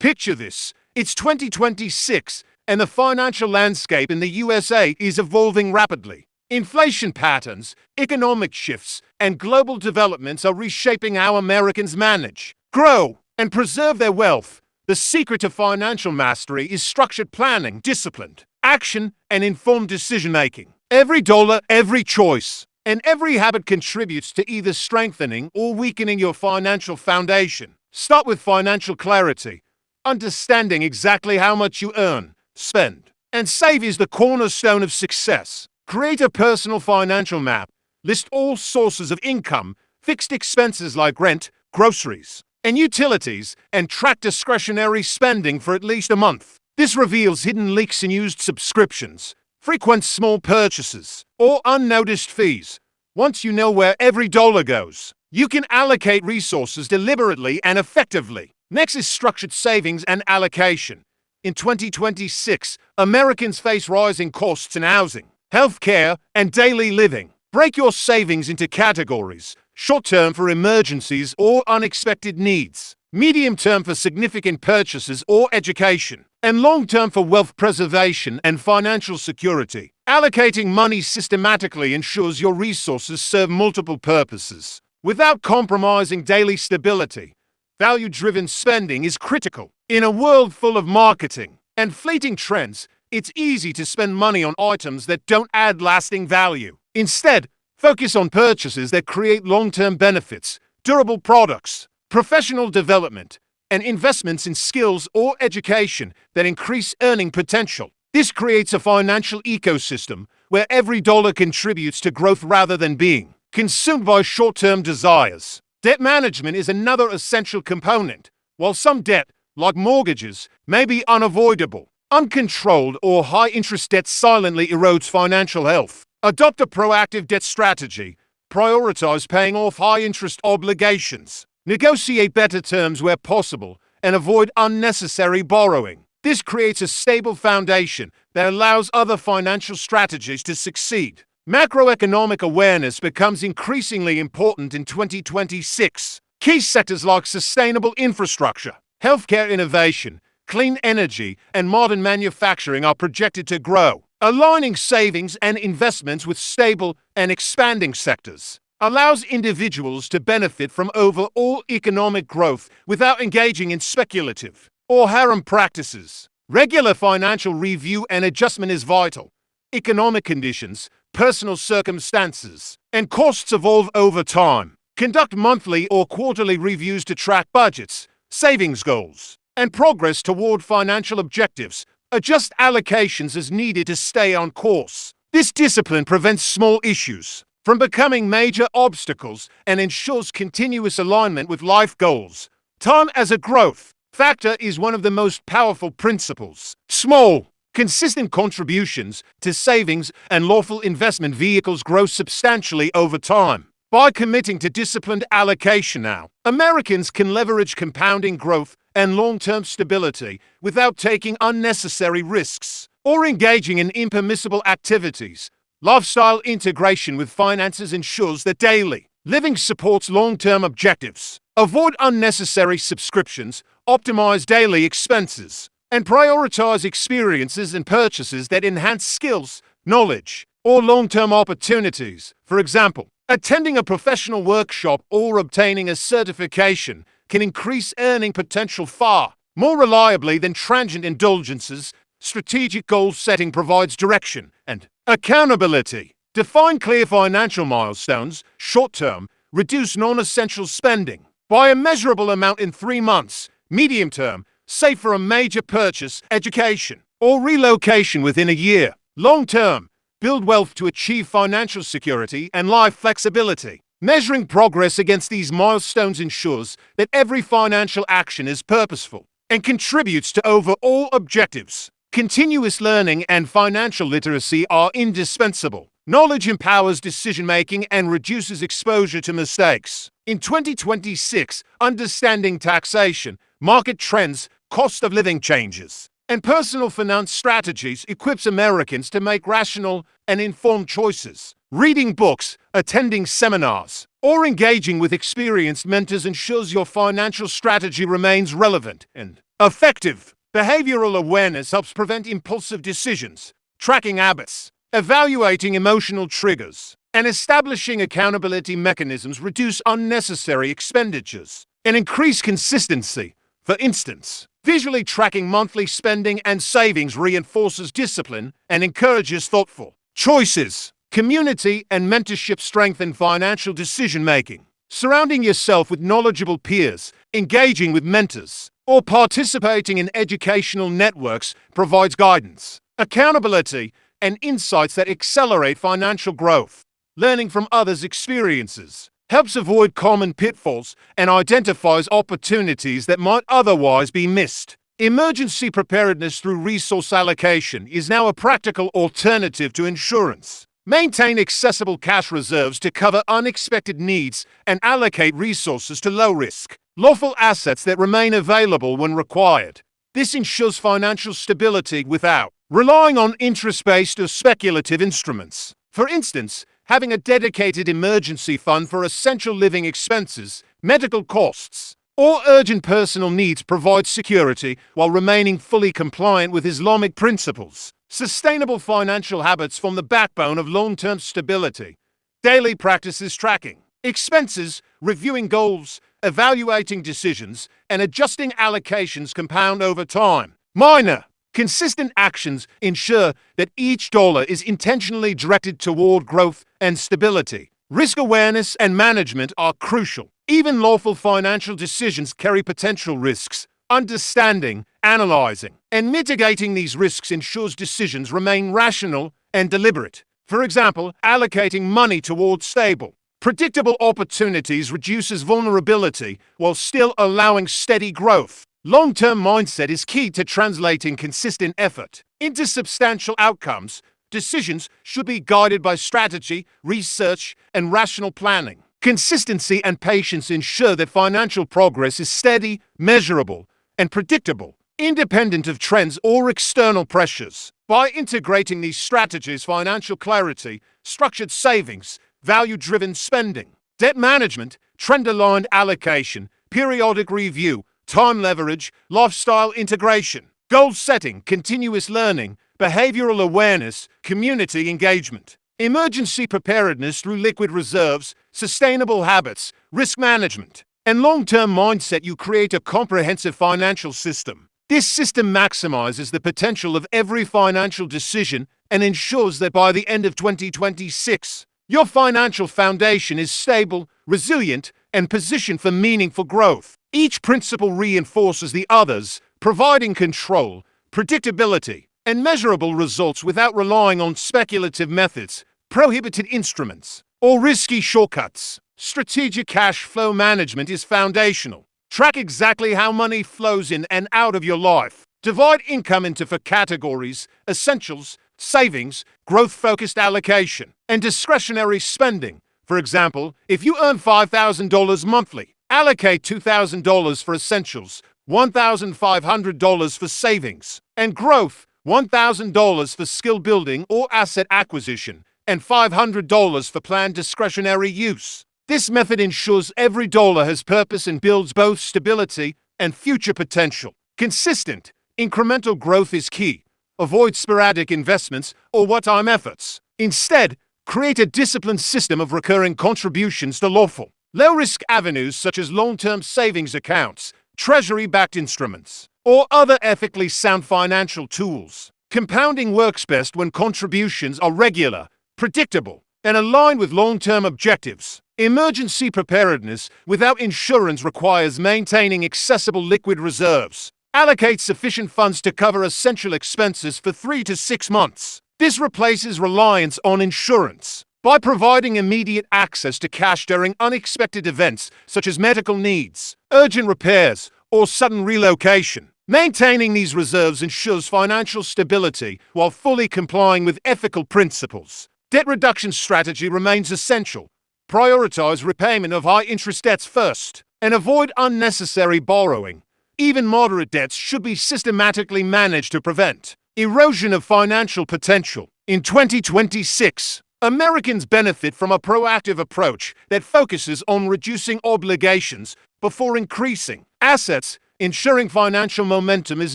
Picture this. It's 2026, and the financial landscape in the USA is evolving rapidly. Inflation patterns, economic shifts, and global developments are reshaping how Americans manage, grow, and preserve their wealth. The secret to financial mastery is structured planning, disciplined action, and informed decision-making. Every dollar, every choice, and every habit contributes to either strengthening or weakening your financial foundation. Start with financial clarity. Understanding exactly how much you earn, spend, and save is the cornerstone of success. Create a personal financial map. List all sources of income, fixed expenses like rent, groceries, and utilities, and track discretionary spending for at least a month. This reveals hidden leaks in used subscriptions, frequent small purchases, or unnoticed fees. Once you know where every dollar goes, you can allocate resources deliberately and effectively. Next is structured savings and allocation. In 2026, Americans face rising costs in housing, healthcare, and daily living. Break your savings into categories: short-term for emergencies or unexpected needs, medium-term for significant purchases or education, and long-term for wealth preservation and financial security. Allocating money systematically ensures your resources serve multiple purposes without compromising daily stability. Value-driven spending is critical. In a world full of marketing and fleeting trends, it's easy to spend money on items that don't add lasting value. Instead, focus on purchases that create long-term benefits, durable products, professional development, and investments in skills or education that increase earning potential. This creates a financial ecosystem where every dollar contributes to growth rather than being consumed by short-term desires. Debt management is another essential component. While some debt, like mortgages, may be unavoidable, uncontrolled or high-interest debt silently erodes financial health. Adopt a proactive debt strategy. Prioritize paying off high-interest obligations. Negotiate better terms where possible, and avoid unnecessary borrowing. This creates a stable foundation that allows other financial strategies to succeed. Macroeconomic awareness becomes increasingly important in 2026. Key sectors like sustainable infrastructure, healthcare innovation, clean energy, and modern manufacturing are projected to grow. Aligning savings and investments with stable and expanding sectors allows individuals to benefit from overall economic growth without engaging in speculative or harem practices. Regular financial review and adjustment is vital. Economic conditions, personal circumstances, and costs evolve over time. Conduct monthly or quarterly reviews to track budgets, savings goals, and progress toward financial objectives. Adjust allocations as needed to stay on course. This discipline prevents small issues from becoming major obstacles and ensures continuous alignment with life goals. Time as a growth factor is one of the most powerful principles. Small, consistent contributions to savings and lawful investment vehicles grow substantially over time. By committing to disciplined allocation now, Americans can leverage compounding growth and long-term stability without taking unnecessary risks or engaging in impermissible activities. Lifestyle integration with finances ensures that daily living supports long-term objectives. Avoid unnecessary subscriptions, optimize daily expenses, and prioritize experiences and purchases that enhance skills, knowledge, or long-term opportunities. For example, attending a professional workshop or obtaining a certification can increase earning potential far more reliably than transient indulgences. Strategic goal setting provides direction and accountability. Define clear financial milestones, short-term, reduce non-essential spending. Buy a measurable amount in 3 months, medium-term, save for a major purchase, education, or relocation within a year. Long-term, build wealth to achieve financial security and life flexibility. Measuring progress against these milestones ensures that every financial action is purposeful and contributes to overall objectives. Continuous learning and financial literacy are indispensable. Knowledge empowers decision-making and reduces exposure to mistakes. In 2026, understanding taxation, market trends, cost of living changes, and personal finance strategies equips Americans to make rational and informed choices. Reading books, attending seminars, or engaging with experienced mentors ensures your financial strategy remains relevant and effective. Behavioral awareness helps prevent impulsive decisions, tracking habits, evaluating emotional triggers, and establishing accountability mechanisms reduce unnecessary expenditures and increase consistency. For instance, visually tracking monthly spending and savings reinforces discipline and encourages thoughtful choices. Community and mentorship strengthen financial decision-making. Surrounding yourself with knowledgeable peers, engaging with mentors, or participating in educational networks provides guidance, accountability, and insights that accelerate financial growth. Learning from others' experiences helps avoid common pitfalls and identifies opportunities that might otherwise be missed. Emergency preparedness through resource allocation is now a practical alternative to insurance. Maintain accessible cash reserves to cover unexpected needs and allocate resources to low-risk, lawful assets that remain available when required. This ensures financial stability without relying on interest-based or speculative instruments. For instance, having a dedicated emergency fund for essential living expenses, medical costs, or urgent personal needs provides security while remaining fully compliant with Islamic principles. Sustainable financial habits form the backbone of long-term stability. Daily practices tracking expenses, reviewing goals, evaluating decisions, and adjusting allocations compound over time. Minor, consistent actions ensure that each dollar is intentionally directed toward growth and stability. Risk awareness and management are crucial. Even lawful financial decisions carry potential risks. Understanding, analyzing, and mitigating these risks ensures decisions remain rational and deliberate. For example, allocating money towards stable, predictable opportunities reduces vulnerability while still allowing steady growth. Long-term mindset is key to translating consistent effort into substantial outcomes. Decisions should be guided by strategy, research, and rational planning. Consistency and patience ensure that financial progress is steady, measurable, and predictable, independent of trends or external pressures. By integrating these strategies, financial clarity, structured savings, value-driven spending, debt management, trend-aligned allocation, periodic review, time leverage, lifestyle integration, goal setting, continuous learning, behavioral awareness, community engagement, emergency preparedness through liquid reserves, sustainable habits, risk management, and long-term mindset, you create a comprehensive financial system. This system maximizes the potential of every financial decision and ensures that by the end of 2026, your financial foundation is stable, resilient, and positioned for meaningful growth. Each principle reinforces the others, providing control, predictability, and measurable results without relying on speculative methods, prohibited instruments, or risky shortcuts. Strategic cash flow management is foundational. Track exactly how money flows in and out of your life. Divide income into 4 categories: essentials, savings, growth-focused allocation, and discretionary spending. For example, if you earn $5,000 monthly, allocate $2,000 for essentials, $1,500 for savings, and growth, $1,000 for skill building or asset acquisition, and $500 for planned discretionary use. This method ensures every dollar has purpose and builds both stability and future potential. Consistent, incremental growth is key. Avoid sporadic investments or one-time efforts. Instead, create a disciplined system of recurring contributions to lawful, low-risk avenues such as long-term savings accounts, treasury-backed instruments, or other ethically sound financial tools. Compounding works best when contributions are regular, predictable, and aligned with long-term objectives. Emergency preparedness without insurance requires maintaining accessible liquid reserves. Allocate sufficient funds to cover essential expenses for 3 to 6 months. This replaces reliance on insurance. By providing immediate access to cash during unexpected events such as medical needs, urgent repairs, or sudden relocation. Maintaining these reserves ensures financial stability while fully complying with ethical principles. Debt reduction strategy remains essential. Prioritize repayment of high-interest debts first, and avoid unnecessary borrowing. Even moderate debts should be systematically managed to prevent erosion of financial potential. In 2026, Americans benefit from a proactive approach that focuses on reducing obligations before increasing assets, ensuring financial momentum is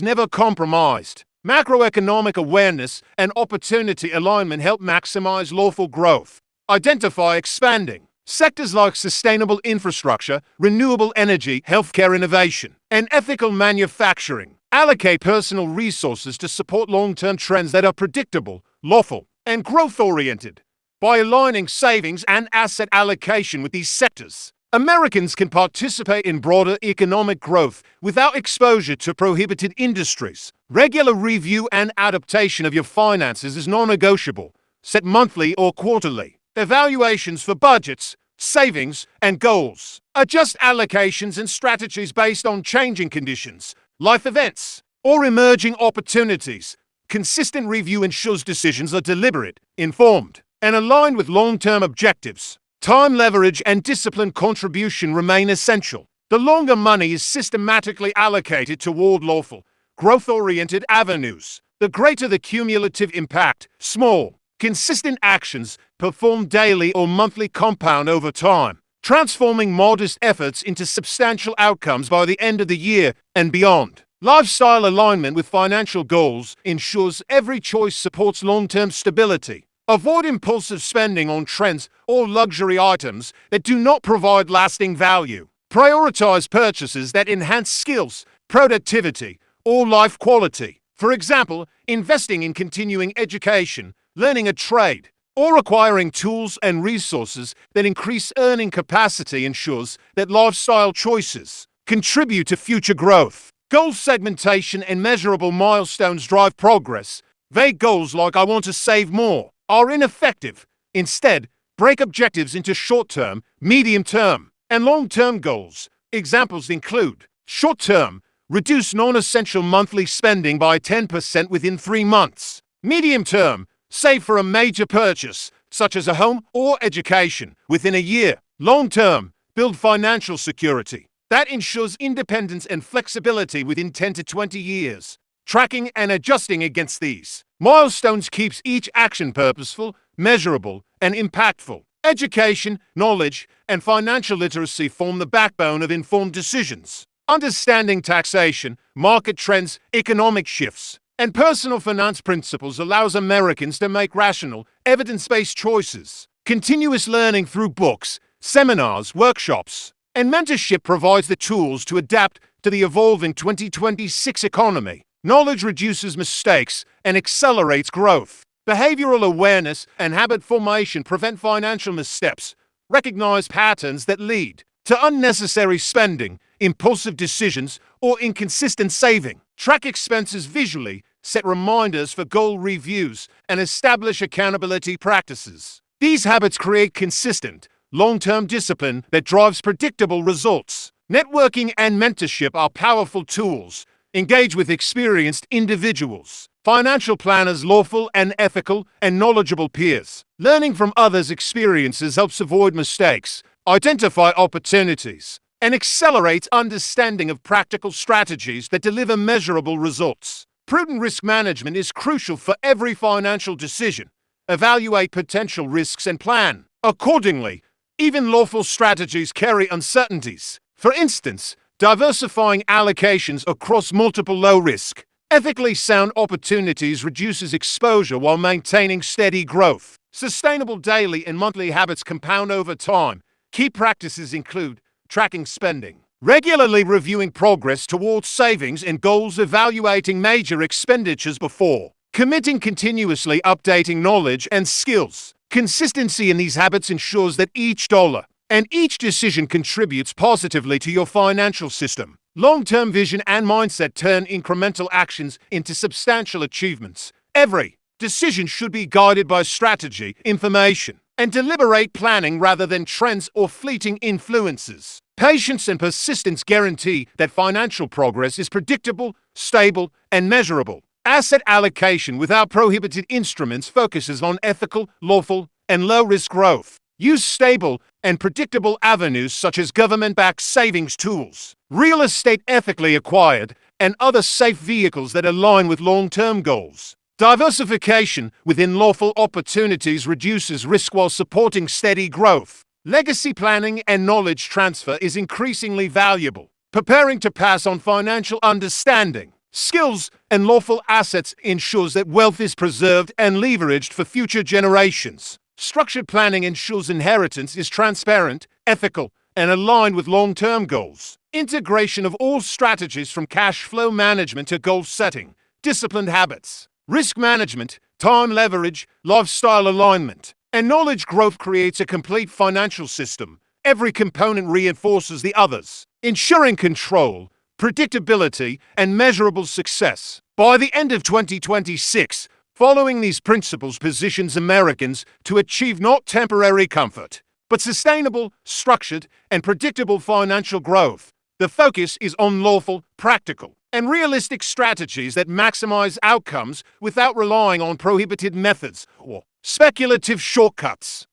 never compromised. Macroeconomic awareness and opportunity alignment help maximize lawful growth. Identify expanding sectors like sustainable infrastructure, renewable energy, healthcare innovation, and ethical manufacturing. Allocate personal resources to support long-term trends that are predictable, lawful, and growth-oriented. By aligning savings and asset allocation with these sectors, Americans can participate in broader economic growth without exposure to prohibited industries. Regular review and adaptation of your finances is non-negotiable. Set monthly or quarterly evaluations for budgets, savings, and goals. Adjust allocations and strategies based on changing conditions, life events, or emerging opportunities. Consistent review ensures decisions are deliberate, informed, and aligned with long-term objectives. Time leverage and disciplined contribution remain essential. The longer money is systematically allocated toward lawful, growth-oriented avenues, the greater the cumulative impact. Small, consistent actions performed daily or monthly compound over time, transforming modest efforts into substantial outcomes by the end of the year and beyond. Lifestyle alignment with financial goals ensures every choice supports long-term stability. Avoid impulsive spending on trends or luxury items that do not provide lasting value. Prioritize purchases that enhance skills, productivity, or life quality. For example, investing in continuing education, learning a trade, or acquiring tools and resources that increase earning capacity ensures that lifestyle choices contribute to future growth. Goal segmentation and measurable milestones drive progress. Vague goals like "I want to save more" are ineffective. Instead, break objectives into short-term, medium-term, and long-term goals. Examples include short-term, reduce non-essential monthly spending by 10% within 3 months. Medium-term, save for a major purchase, such as a home or education, within a year. Long-term, build financial security that ensures independence and flexibility within 10 to 20 years. Tracking and adjusting against these milestones keeps each action purposeful, measurable, and impactful. Education, knowledge, and financial literacy form the backbone of informed decisions. Understanding taxation, market trends, economic shifts, and personal finance principles allows Americans to make rational, evidence-based choices. Continuous learning through books, seminars, workshops, and mentorship provides the tools to adapt to the evolving 2026 economy. Knowledge reduces mistakes and accelerates growth. Behavioral awareness and habit formation prevent financial missteps. Recognize patterns that lead to unnecessary spending, impulsive decisions, or inconsistent saving. Track expenses visually, set reminders for goal reviews, and establish accountability practices. These habits create consistent, long-term discipline that drives predictable results. Networking and mentorship are powerful tools. Engage with experienced individuals, financial planners, lawful and ethical, and knowledgeable peers. Learning from others' experiences helps avoid mistakes, identify opportunities, and accelerate understanding of practical strategies that deliver measurable results. Prudent risk management is crucial for every financial decision. Evaluate potential risks and plan accordingly. Even lawful strategies carry uncertainties. For instance, diversifying allocations across multiple low-risk, ethically sound opportunities reduces exposure while maintaining steady growth. Sustainable daily and monthly habits compound over time. Key practices include tracking spending, regularly reviewing progress towards savings and goals, evaluating major expenditures before committing, continuously updating knowledge and skills. Consistency in these habits ensures that each dollar and each decision contributes positively to your financial system. Long-term vision and mindset turn incremental actions into substantial achievements. Every decision should be guided by strategy, information, and deliberate planning rather than trends or fleeting influences. Patience and persistence guarantee that financial progress is predictable, stable, and measurable. Asset allocation without prohibited instruments focuses on ethical, lawful, and low-risk growth. Use stable and predictable avenues such as government-backed savings tools, real estate ethically acquired, and other safe vehicles that align with long-term goals. Diversification within lawful opportunities reduces risk while supporting steady growth. Legacy planning and knowledge transfer is increasingly valuable. Preparing to pass on financial understanding, skills, and lawful assets ensures that wealth is preserved and leveraged for future generations. Structured planning ensures inheritance is transparent, ethical, and aligned with long-term goals. Integration of all strategies from cash flow management to goal setting, disciplined habits, risk management, time leverage, lifestyle alignment, and knowledge growth creates a complete financial system. Every component reinforces the others, ensuring control, predictability, and measurable success. By the end of 2026, following these principles positions Americans to achieve not temporary comfort, but sustainable, structured, and predictable financial growth. The focus is on lawful, practical, and realistic strategies that maximize outcomes without relying on prohibited methods or speculative shortcuts.